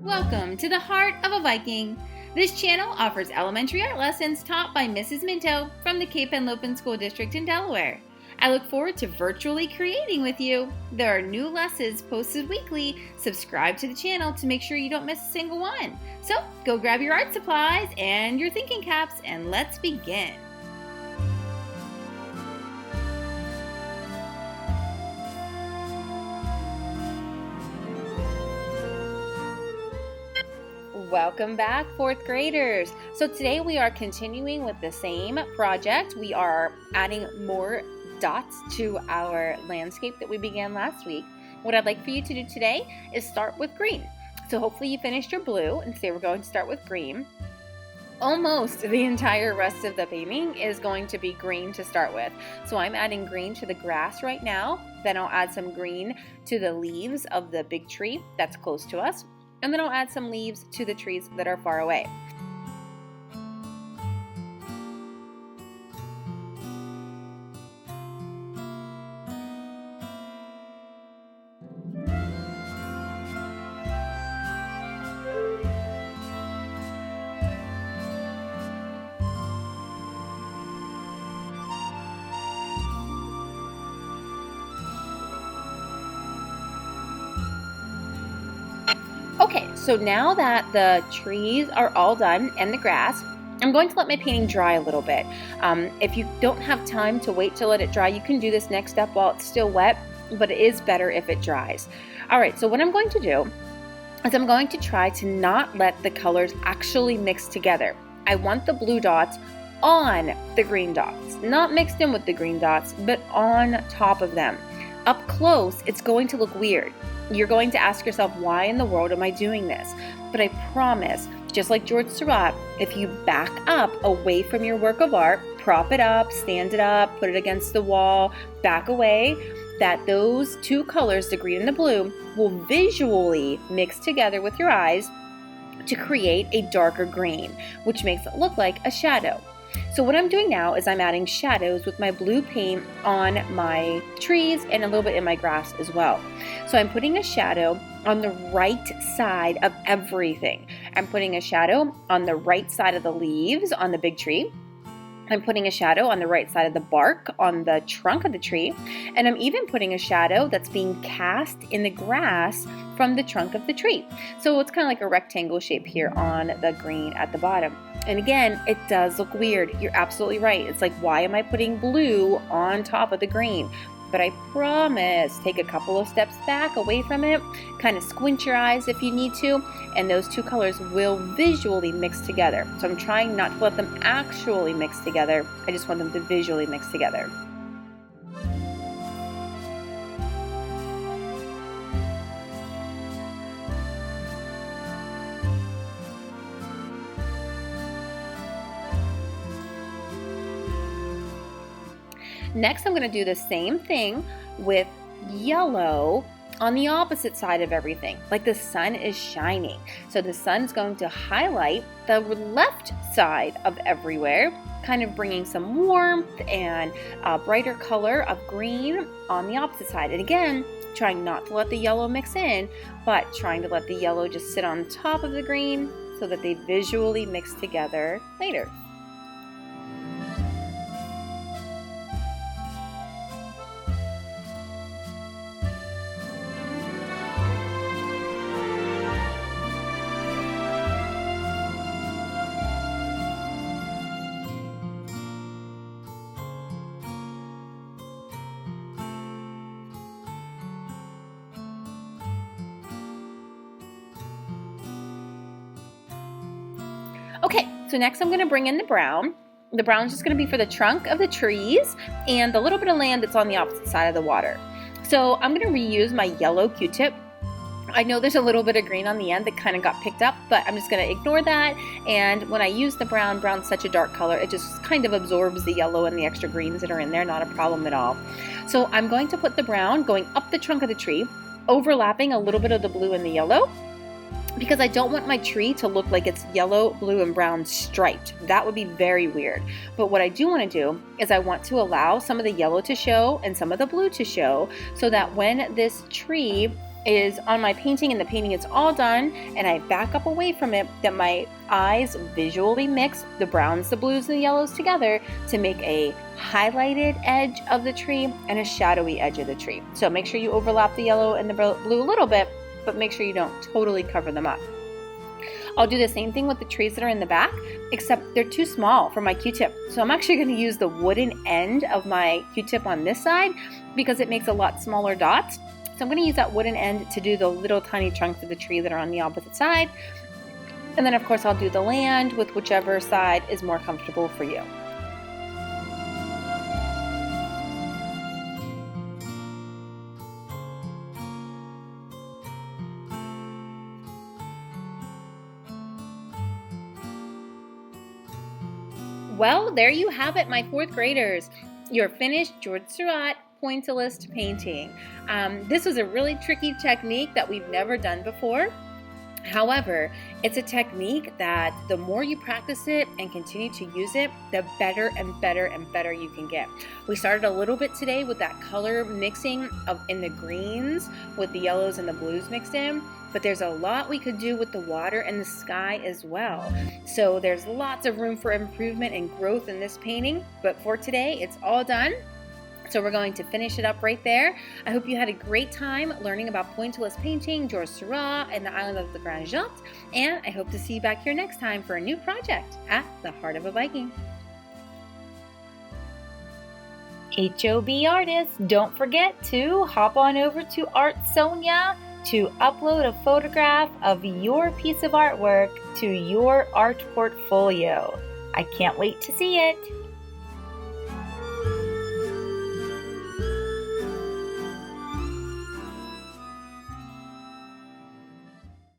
Welcome to the Heart of a Viking. This channel offers elementary art lessons taught by Mrs. Minto from the Cape Henlopen School District in Delaware. I look forward to virtually creating with you. There are new lessons posted weekly. Subscribe to the channel to make sure you don't miss a single one. So go grab your art supplies and your thinking caps and let's begin. Welcome back, fourth graders. So today we are continuing with the same project. We are adding more dots to our landscape that we began last week. What I'd like for you to do today is start with green. So hopefully you finished your blue, and today we're going to start with green. Almost the entire rest of the painting is going to be green to start with. So I'm adding green to the grass right now. Then I'll add some green to the leaves of the big tree that's close to us. And then I'll add some leaves to the trees that are far away. Okay, so now that the trees are all done and the grass, I'm going to let my painting dry a little bit. If you don't have time to wait to let it dry, you can do this next step while it's still wet, but it is better if it dries. All right, so what I'm going to do is I'm going to try to not let the colors actually mix together. I want the blue dots on the green dots, not mixed in with the green dots, but on top of them. Up close, it's going to look weird. You're going to ask yourself, why in the world am I doing this? But I promise, just like George Seurat, if you back up away from your work of art, prop it up, stand it up, put it against the wall, back away, that those two colors, the green and the blue, will visually mix together with your eyes to create a darker green, which makes it look like a shadow. So what I'm doing now is I'm adding shadows with my blue paint on my trees and a little bit in my grass as well. So I'm putting a shadow on the right side of everything. I'm putting a shadow on the right side of the leaves on the big tree. I'm putting a shadow on the right side of the bark on the trunk of the tree. And I'm even putting a shadow that's being cast in the grass from the trunk of the tree. So it's kind of like a rectangle shape here on the green at the bottom. And again, it does look weird. You're absolutely right. It's like, why am I putting blue on top of the green? But I promise, take a couple of steps back away from it, kind of squint your eyes if you need to, and those two colors will visually mix together. So I'm trying not to let them actually mix together. I just want them to visually mix together. Next, I'm going to do the same thing with yellow on the opposite side of everything, like the sun is shining. So the sun's going to highlight the left side of everywhere, kind of bringing some warmth and a brighter color of green on the opposite side. And again, trying not to let the yellow mix in, but trying to let the yellow just sit on top of the green so that they visually mix together later. Okay, so next I'm going to bring in the brown. The brown's just going to be for the trunk of the trees and the little bit of land that's on the opposite side of the water. So I'm going to reuse my yellow Q-tip. I know there's a little bit of green on the end that kind of got picked up, but I'm just going to ignore that. And when I use the brown's such a dark color, it just kind of absorbs the yellow and the extra greens that are in there, not a problem at all. So I'm going to put the brown going up the trunk of the tree, overlapping a little bit of the blue and the yellow, because I don't want my tree to look like it's yellow, blue, and brown striped. That would be very weird. But what I do want to do is I want to allow some of the yellow to show and some of the blue to show, so that when this tree is on my painting and the painting is all done and I back up away from it, that my eyes visually mix the browns, the blues, and the yellows together to make a highlighted edge of the tree and a shadowy edge of the tree. So make sure you overlap the yellow and the blue a little bit, but make sure you don't totally cover them up. I'll do the same thing with the trees that are in the back, except they're too small for my Q-tip. So I'm actually going to use the wooden end of my Q-tip on this side because it makes a lot smaller dots. So I'm going to use that wooden end to do the little tiny chunks of the tree that are on the opposite side. And then of course I'll do the land with whichever side is more comfortable for you. Well, there you have it, my fourth graders. Your finished George Seurat pointillist painting. This was a really tricky technique that we've never done before. However, it's a technique that the more you practice it and continue to use it, the better and better and better you can get. We started a little bit today with that color mixing in the greens with the yellows and the blues mixed in, but there's a lot we could do with the water and the sky as well. So there's lots of room for improvement and growth in this painting, but for today, it's all done. So we're going to finish it up right there. I hope you had a great time learning about pointillist painting, George Seurat, and the island of the Grand Jatte. And I hope to see you back here next time for a new project at the Heart of a Viking. HOB artists, don't forget to hop on over to Art Sonia to upload a photograph of your piece of artwork to your art portfolio. I can't wait to see it.